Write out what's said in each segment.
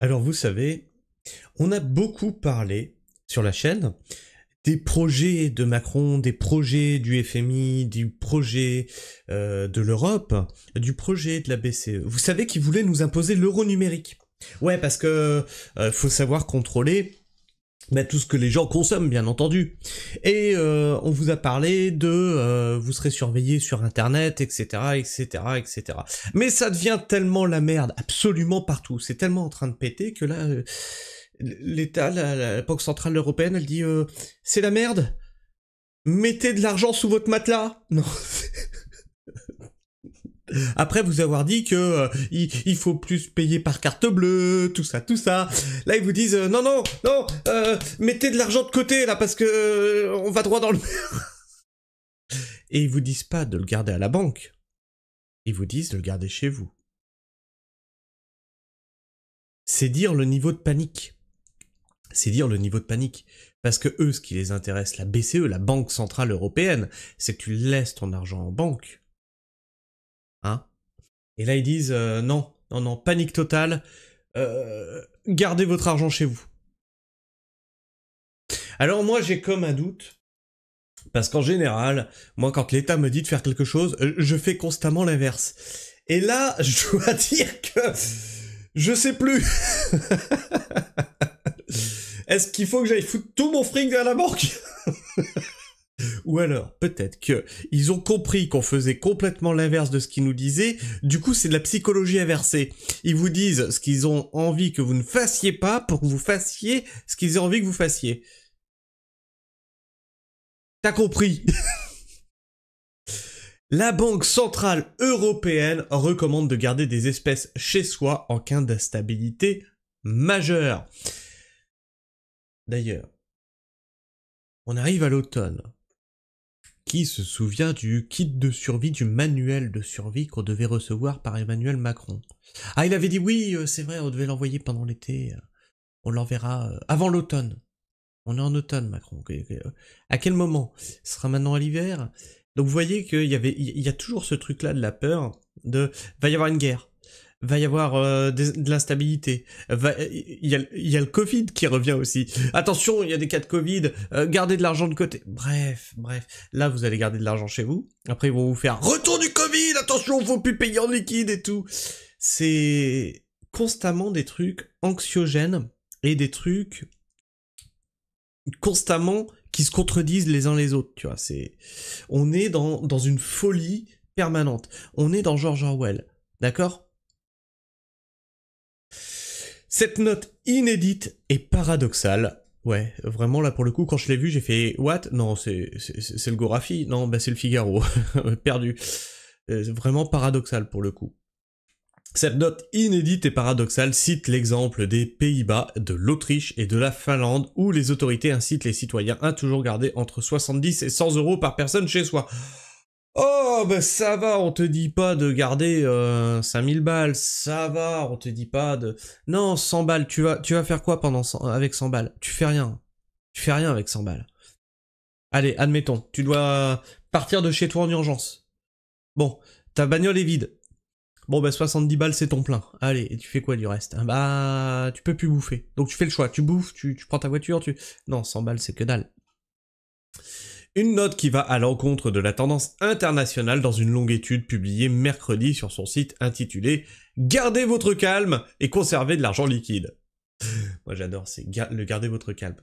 Alors vous savez, on a beaucoup parlé sur la chaîne des projets de Macron, des projets du FMI, du projet de l'Europe, du projet de la BCE. Vous savez qu'ils voulaient nous imposer l'euro numérique. Ouais, parce que faut savoir contrôler tout ce que les gens consomment, bien entendu. Et on vous a parlé de vous serez surveillé sur Internet, etc., etc., etc. Mais ça devient tellement la merde, absolument partout. C'est tellement en train de péter que là, l'État, la Banque Centrale Européenne, elle dit c'est la merde. Mettez de l'argent sous votre matelas. Non. Après vous avoir dit que il faut plus payer par carte bleue, tout ça. Là ils vous disent non, mettez de l'argent de côté là parce que on va droit dans le mur. Et ils vous disent pas de le garder à la banque. Ils vous disent de le garder chez vous. C'est dire le niveau de panique. Parce que eux, ce qui les intéresse, la BCE, la Banque Centrale Européenne, c'est que tu laisses ton argent en banque. Hein? Et là, ils disent non, panique totale, gardez votre argent chez vous. Alors moi, j'ai comme un doute, parce qu'en général, moi, quand l'État me dit de faire quelque chose, je fais constamment l'inverse. Et là, je dois dire que je sais plus. Est-ce qu'il faut que j'aille foutre tout mon fric à la banque? Ou alors, peut-être que ils ont compris qu'on faisait complètement l'inverse de ce qu'ils nous disaient, du coup c'est de la psychologie inversée. Ils vous disent ce qu'ils ont envie que vous ne fassiez pas pour que vous fassiez ce qu'ils ont envie que vous fassiez. T'as compris? La Banque Centrale Européenne recommande de garder des espèces chez soi en cas d'instabilité majeure. D'ailleurs, on arrive à l'automne. Qui se souvient du kit de survie, du manuel de survie qu'on devait recevoir par Emmanuel Macron? Ah, il avait dit oui, c'est vrai, on devait l'envoyer pendant l'été. On l'enverra avant l'automne. On est en automne, Macron. À quel moment? Ce sera maintenant à l'hiver? Donc vous voyez qu'il y a toujours ce truc-là de la peur, va y avoir une guerre. Va y avoir de l'instabilité. Il y a le Covid qui revient aussi. Attention, il y a des cas de Covid. Gardez de l'argent de côté. Bref. Là, vous allez garder de l'argent chez vous. Après, ils vont vous faire retour du Covid. Attention, faut plus payer en liquide et tout. C'est constamment des trucs anxiogènes et des trucs constamment qui se contredisent les uns les autres. Tu vois, on est dans une folie permanente. On est dans George Orwell. D'accord? Cette note inédite et paradoxale, ouais, vraiment là pour le coup, quand je l'ai vu, j'ai fait « What ?» Non, c'est le Gorafi, non, c'est le Figaro, perdu. Vraiment paradoxal pour le coup. Cette note inédite et paradoxale cite l'exemple des Pays-Bas, de l'Autriche et de la Finlande, où les autorités incitent les citoyens à toujours garder entre 70 et 100 euros par personne chez soi. Oh, ça va, on te dit pas de garder 5000 balles, ça va, on te dit pas de... Non, 100 balles, tu vas faire quoi avec 100 balles? Tu fais rien. Tu fais rien avec 100 balles. Allez, admettons, tu dois partir de chez toi en urgence. Bon, ta bagnole est vide. Bon, 70 balles, c'est ton plein. Allez, et tu fais quoi du reste? Tu peux plus bouffer. Donc tu fais le choix, tu bouffes, tu prends ta voiture, Non, 100 balles, c'est que dalle. Une note qui va à l'encontre de la tendance internationale dans une longue étude publiée mercredi sur son site intitulé « Gardez votre calme et conservez de l'argent liquide ». Moi j'adore, c'est gardez votre calme.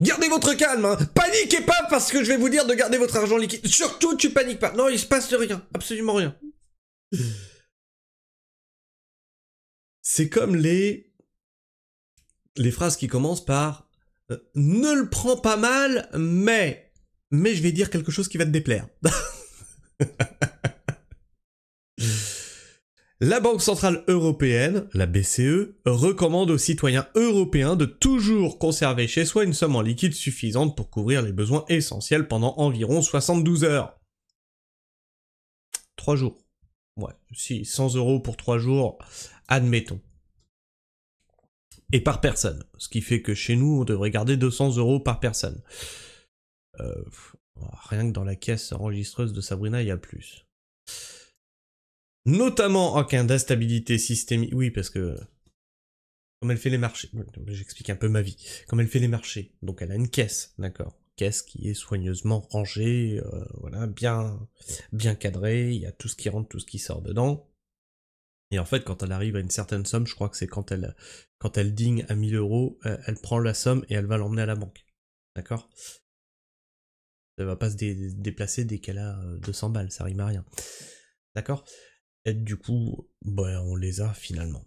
Gardez votre calme, hein. Paniquez pas parce que je vais vous dire de garder votre argent liquide. Surtout, tu paniques pas. Non, il se passe rien, absolument rien. C'est comme les phrases qui commencent par ne le prends pas mal, mais je vais dire quelque chose qui va te déplaire. La Banque Centrale Européenne, la BCE, recommande aux citoyens européens de toujours conserver chez soi une somme en liquide suffisante pour couvrir les besoins essentiels pendant environ 72 heures. 3 jours. Ouais, si, 100 euros pour 3 jours, admettons. Et par personne. Ce qui fait que chez nous, on devrait garder 200 euros par personne. Rien que dans la caisse enregistreuse de Sabrina, il y a plus. Notamment en cas d'instabilité systémique. Oui, parce que comme elle fait les marchés, j'explique un peu ma vie, comme elle fait les marchés, donc elle a une caisse, d'accord, caisse qui est soigneusement rangée, voilà, bien cadrée, il y a tout ce qui rentre, tout ce qui sort dedans, et en fait quand elle arrive à une certaine somme, je crois que c'est quand elle digne à 1000 euros, elle prend la somme et elle va l'emmener à la banque, d'accord. Elle va pas se déplacer dès qu'elle a 200 balles, ça rime à rien, d'accord. Et du coup, bah, on les a finalement.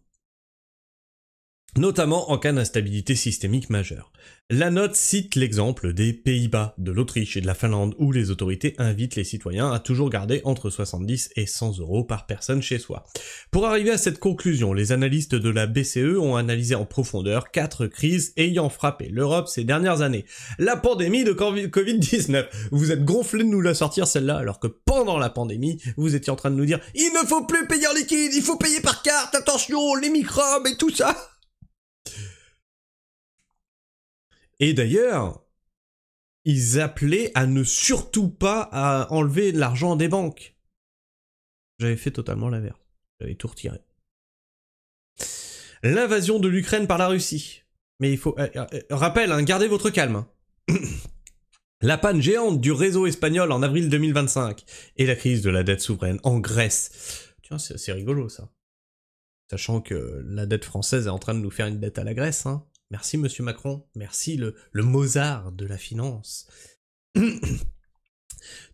Notamment en cas d'instabilité systémique majeure. La note cite l'exemple des Pays-Bas, de l'Autriche et de la Finlande où les autorités invitent les citoyens à toujours garder entre 70 et 100 euros par personne chez soi. Pour arriver à cette conclusion, les analystes de la BCE ont analysé en profondeur 4 crises ayant frappé l'Europe ces dernières années. La pandémie de Covid-19. Vous êtes gonflés de nous la sortir celle-là alors que pendant la pandémie, vous étiez en train de nous dire « Il ne faut plus payer en liquide, il faut payer par carte, attention, les microbes et tout ça !» Et d'ailleurs, ils appelaient à ne surtout pas à enlever de l'argent des banques. J'avais fait totalement l'inverse. J'avais tout retiré. L'invasion de l'Ukraine par la Russie. Mais il faut... rappel, hein, gardez votre calme. La panne géante du réseau espagnol en avril 2025. Et la crise de la dette souveraine en Grèce. Tiens, c'est rigolo ça. Sachant que la dette française est en train de nous faire une dette à la Grèce, hein. Merci Monsieur Macron, merci le Mozart de la finance.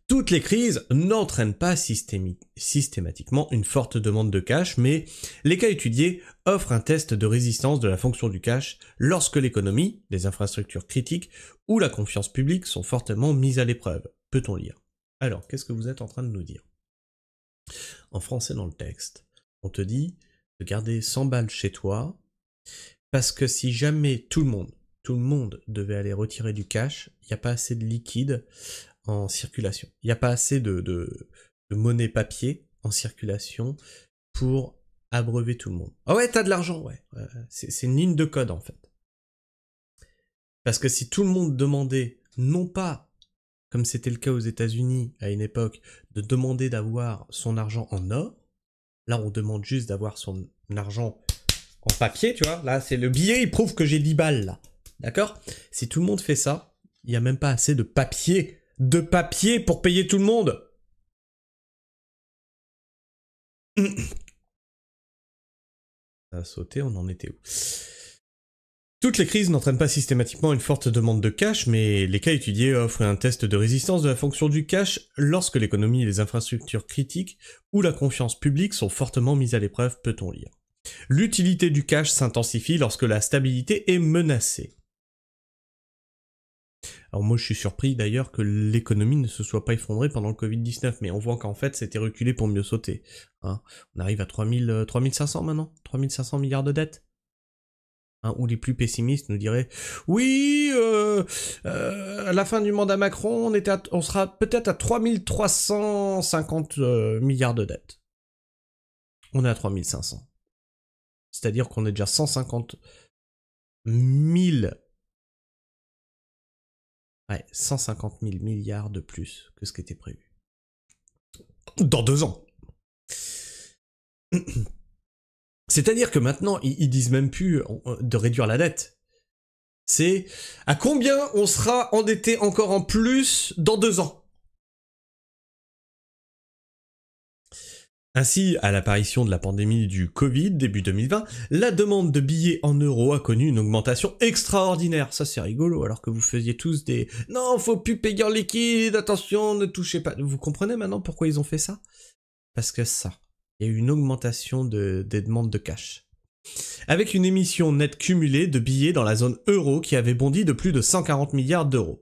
Toutes les crises n'entraînent pas systématiquement une forte demande de cash, mais les cas étudiés offrent un test de résistance de la fonction du cash lorsque l'économie, les infrastructures critiques ou la confiance publique sont fortement mises à l'épreuve, peut-on lire. Alors, qu'est-ce que vous êtes en train de nous dire? En français dans le texte, on te dit de garder 100 balles chez toi, parce que si jamais tout le monde devait aller retirer du cash, il n'y a pas assez de liquide en circulation. Il n'y a pas assez de monnaie papier en circulation pour abreuver tout le monde. Ah ouais, t'as de l'argent, ouais. C'est une ligne de code en fait. Parce que si tout le monde demandait, non pas, comme c'était le cas aux États-Unis à une époque, de demander d'avoir son argent en or, là on demande juste d'avoir son argent en papier, tu vois, là c'est le billet, il prouve que j'ai 10 balles là, d'accord? Si tout le monde fait ça, il n'y a même pas assez de papier pour payer tout le monde. Ça a sauté, on en était où? Toutes les crises n'entraînent pas systématiquement une forte demande de cash, mais les cas étudiés offrent un test de résistance de la fonction du cash lorsque l'économie et les infrastructures critiques ou la confiance publique sont fortement mises à l'épreuve, peut-on lire. L'utilité du cash s'intensifie lorsque la stabilité est menacée. Alors moi je suis surpris d'ailleurs que l'économie ne se soit pas effondrée pendant le Covid-19, mais on voit qu'en fait c'était reculé pour mieux sauter. Hein, on arrive à 3500 maintenant, 3500 milliards de dettes. Hein, ou les plus pessimistes nous diraient « Oui, à la fin du mandat Macron, on sera peut-être à 3350 milliards de dettes. » On est à 3500. C'est-à-dire qu'on est déjà 150 000... Ouais, 150 000 milliards de plus que ce qui était prévu. Dans 2 ans. C'est-à-dire que maintenant, ils disent même plus de réduire la dette. C'est à combien on sera endetté encore en plus dans 2 ans. Ainsi, à l'apparition de la pandémie du Covid, début 2020, la demande de billets en euros a connu une augmentation extraordinaire. Ça, c'est rigolo, alors que vous faisiez tous des « Non, faut plus payer en liquide, attention, ne touchez pas ». Vous comprenez maintenant pourquoi ils ont fait ça? Parce que ça, il y a eu une augmentation des demandes de cash. Avec une émission nette cumulée de billets dans la zone euro qui avait bondi de plus de 140 milliards d'euros.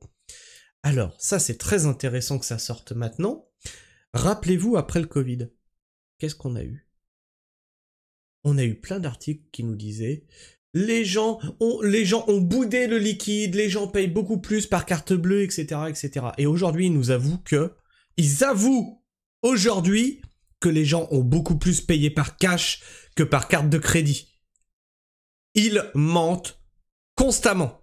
Alors, ça, c'est très intéressant que ça sorte maintenant. Rappelez-vous, après le Covid, qu'est-ce qu'on a eu? On a eu plein d'articles qui nous disaient les gens ont boudé le liquide, les gens payent beaucoup plus par carte bleue, etc., etc. Et aujourd'hui, ils avouent aujourd'hui que les gens ont beaucoup plus payé par cash que par carte de crédit. Ils mentent constamment.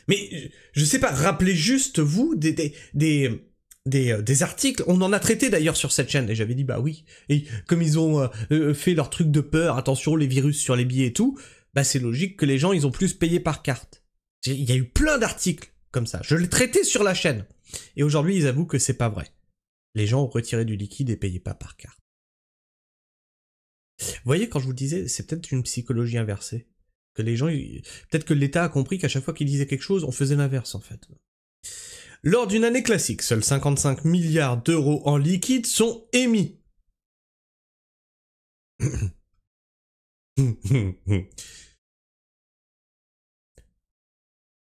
Mais je sais pas, rappelez juste vous des des articles, on en a traité d'ailleurs sur cette chaîne, et j'avais dit bah oui, et comme ils ont fait leur truc de peur, attention les virus sur les billets et tout, bah c'est logique que les gens ils ont plus payé par carte. Il y a eu plein d'articles comme ça, je l'ai traité sur la chaîne, et aujourd'hui ils avouent que c'est pas vrai. Les gens ont retiré du liquide et payaient pas par carte. Vous voyez, quand je vous le disais, c'est peut-être une psychologie inversée. Que les gens, peut-être que l'État a compris qu'à chaque fois qu'il disait quelque chose, on faisait l'inverse en fait. Lors d'une année classique, seuls 55 milliards d'euros en liquide sont émis.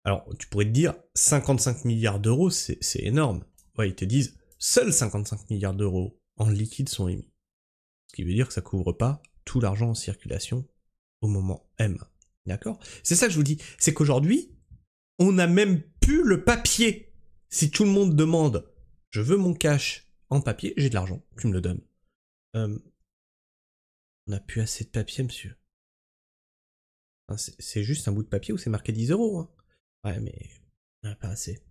Alors, tu pourrais te dire, 55 milliards d'euros, c'est énorme. Ouais, ils te disent, seuls 55 milliards d'euros en liquide sont émis. Ce qui veut dire que ça couvre pas tout l'argent en circulation au moment M. D'accord? C'est ça que je vous dis. C'est qu'aujourd'hui, on n'a même plus le papier. Si tout le monde demande, je veux mon cash en papier, j'ai de l'argent, tu me le donnes. On n'a plus assez de papier, monsieur. Enfin, c'est juste un bout de papier où c'est marqué 10 euros. Hein. Ouais, mais on n'a pas assez.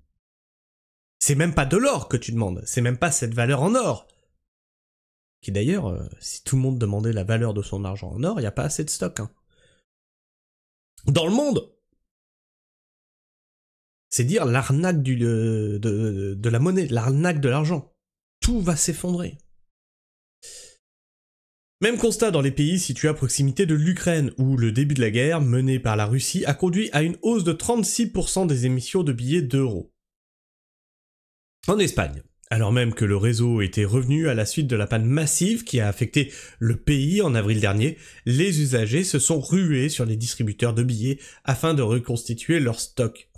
C'est même pas de l'or que tu demandes. C'est même pas cette valeur en or. Qui d'ailleurs, si tout le monde demandait la valeur de son argent en or, il n'y a pas assez de stock. Hein. Dans le monde, c'est dire l'arnaque de la monnaie, l'arnaque de l'argent. Tout va s'effondrer. Même constat dans les pays situés à proximité de l'Ukraine, où le début de la guerre, menée par la Russie, a conduit à une hausse de 36% des émissions de billets d'euros. En Espagne, alors même que le réseau était revenu à la suite de la panne massive qui a affecté le pays en avril dernier, les usagers se sont rués sur les distributeurs de billets afin de reconstituer leur stock.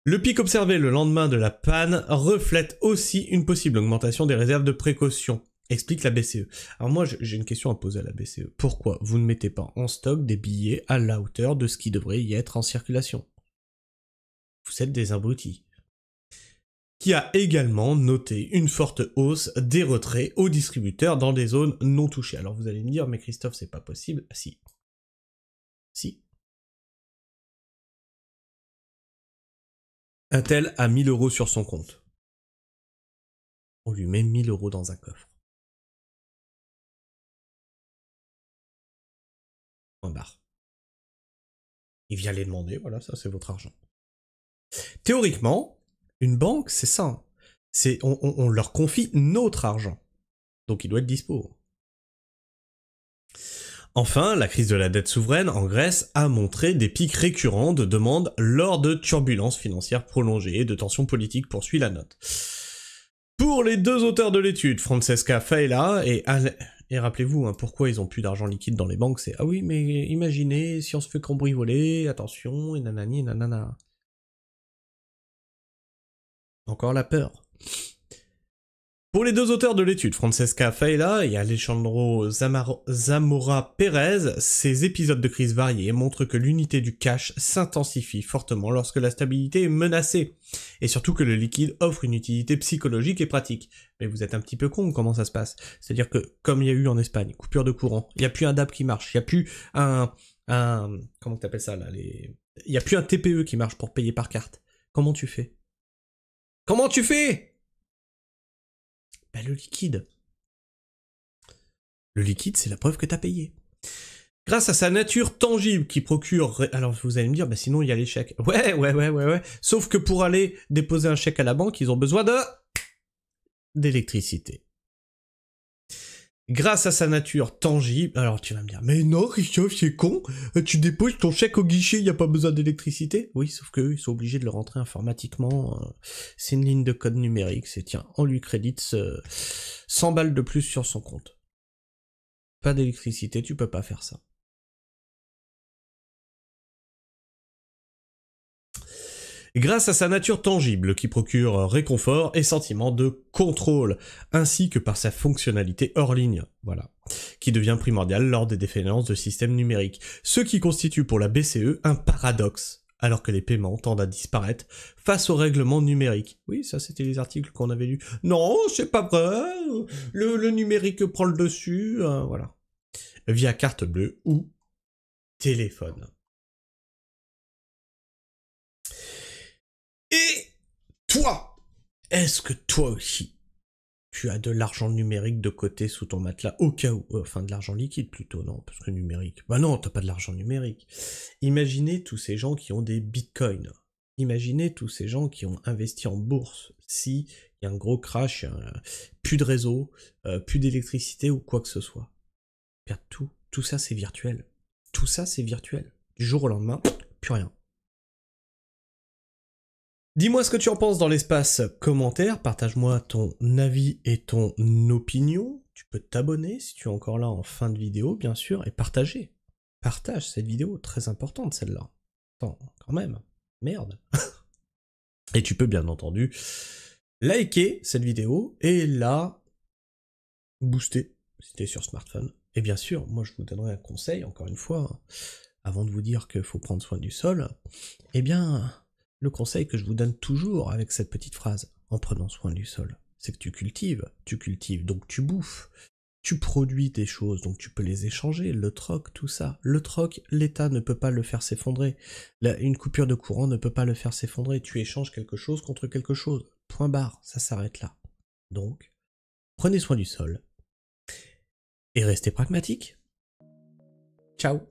Le pic observé le lendemain de la panne reflète aussi une possible augmentation des réserves de précaution, explique la BCE. Alors moi j'ai une question à poser à la BCE. Pourquoi vous ne mettez pas en stock des billets à la hauteur de ce qui devrait y être en circulation? Vous êtes des abrutis. Qui a également noté une forte hausse des retraits aux distributeurs dans des zones non touchées. Alors vous allez me dire, mais Christophe, c'est pas possible. Ah, si. Si. Un tel a 1000 euros sur son compte. On lui met 1000 euros dans un coffre. Un bar. Il vient les demander, voilà, ça c'est votre argent. Théoriquement, une banque, c'est ça. On leur confie notre argent. Donc il doit être dispo. Enfin, la crise de la dette souveraine en Grèce a montré des pics récurrents de demandes lors de turbulences financières prolongées et de tensions politiques, poursuit la note. Pour les deux auteurs de l'étude, Francesca Failla et rappelez-vous, hein, pourquoi ils ont plus d'argent liquide dans les banques, c'est « Ah oui, mais imaginez, si on se fait cambrioler, attention, et nanani, et nanana. » Encore la peur. Pour les deux auteurs de l'étude, Francesca Failla et Alejandro Zamora Pérez, ces épisodes de crise variés montrent que l'unité du cash s'intensifie fortement lorsque la stabilité est menacée, et surtout que le liquide offre une utilité psychologique et pratique. Mais vous êtes un petit peu con, comment ça se passe? C'est-à-dire que, comme il y a eu en Espagne, coupure de courant, il n'y a plus un DAB qui marche, il n'y a plus comment t'appelles ça là, il n'y a plus un TPE qui marche pour payer par carte. Comment tu fais? Comment tu fais? Bah le liquide. Le liquide, c'est la preuve que t'as payé. Grâce à sa nature tangible qui procure... Alors vous allez me dire, bah sinon il y a les chèques. Ouais. Sauf que pour aller déposer un chèque à la banque, ils ont besoin d'électricité. Grâce à sa nature tangible... Alors tu vas me dire, mais non Christophe, c'est con, tu déposes ton chèque au guichet, il n'y a pas besoin d'électricité. Oui, sauf qu'eux, ils sont obligés de le rentrer informatiquement. C'est une ligne de code numérique, c'est tiens, on lui crédite 100 balles de plus sur son compte. Pas d'électricité, tu peux pas faire ça. Grâce à sa nature tangible qui procure réconfort et sentiment de contrôle, ainsi que par sa fonctionnalité hors ligne, voilà, qui devient primordiale lors des défaillances de systèmes numériques, ce qui constitue pour la BCE un paradoxe, alors que les paiements tendent à disparaître face aux règlements numériques. Oui, ça c'était les articles qu'on avait lus. Non, c'est pas vrai, le numérique prend le dessus, voilà. Via carte bleue ou téléphone. Et toi, Est-ce que toi aussi, tu as de l'argent numérique de côté sous ton matelas, au cas où, enfin de l'argent liquide plutôt, non, parce que numérique. Bah non, t'as pas de l'argent numérique. Imaginez tous ces gens qui ont des bitcoins. Imaginez tous ces gens qui ont investi en bourse. Si il y a un gros crash, plus de réseau, plus d'électricité ou quoi que ce soit. Perdre tout. Tout ça c'est virtuel. Tout ça c'est virtuel. Du jour au lendemain, plus rien. Dis-moi ce que tu en penses dans l'espace commentaire, partage-moi ton avis et ton opinion. Tu peux t'abonner si tu es encore là en fin de vidéo, bien sûr, et partager. Partage cette vidéo, très importante celle-là. Attends, quand même, merde. Et tu peux bien entendu liker cette vidéo et la booster si tu es sur smartphone. Et bien sûr, moi je vous donnerai un conseil, encore une fois, avant de vous dire qu'il faut prendre soin du sol, eh bien, le conseil que je vous donne toujours avec cette petite phrase, en prenant soin du sol, c'est que tu cultives, donc tu bouffes, tu produis des choses, donc tu peux les échanger, le troc, tout ça. Le troc, l'État ne peut pas le faire s'effondrer, une coupure de courant ne peut pas le faire s'effondrer, tu échanges quelque chose contre quelque chose, point barre, ça s'arrête là. Donc, prenez soin du sol, et restez pragmatique. Ciao.